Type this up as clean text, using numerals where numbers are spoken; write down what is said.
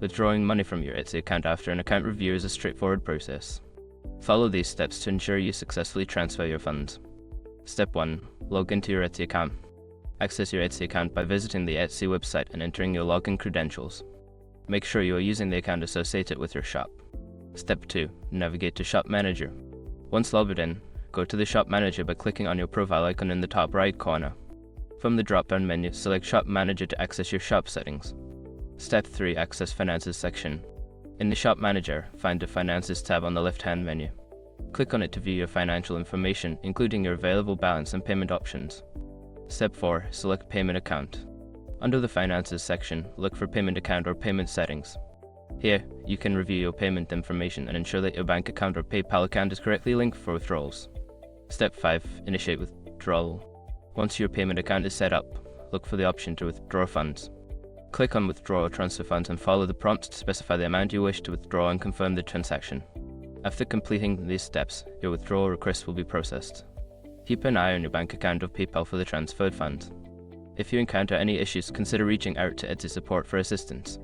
Withdrawing money from your Etsy account after an account review is a straightforward process. Follow these steps to ensure you successfully transfer your funds. Step 1. Log into your Etsy account. Access your Etsy account by visiting the Etsy website and entering your login credentials. Make sure you are using the account associated with your shop. Step 2. Navigate to Shop Manager. Once logged in, go to the Shop Manager by clicking on your profile icon in the top right corner. From the drop-down menu, select Shop Manager to access your shop settings. Step 3. Access Finances section. In the Shop Manager, find the Finances tab on the left-hand menu. Click on it to view your financial information, including your available balance and payment options. Step 4. Select Payment Account. Under the Finances section, look for Payment Account or Payment Settings. Here, you can review your payment information and ensure that your bank account or PayPal account is correctly linked for withdrawals. Step 5. Initiate withdrawal. Once your payment account is set up, look for the option to withdraw funds. Click on Withdraw or Transfer Funds and follow the prompts to specify the amount you wish to withdraw and confirm the transaction. After completing these steps, your withdrawal request will be processed. Keep an eye on your bank account or PayPal for the transferred funds. If you encounter any issues, consider reaching out to Etsy support for assistance.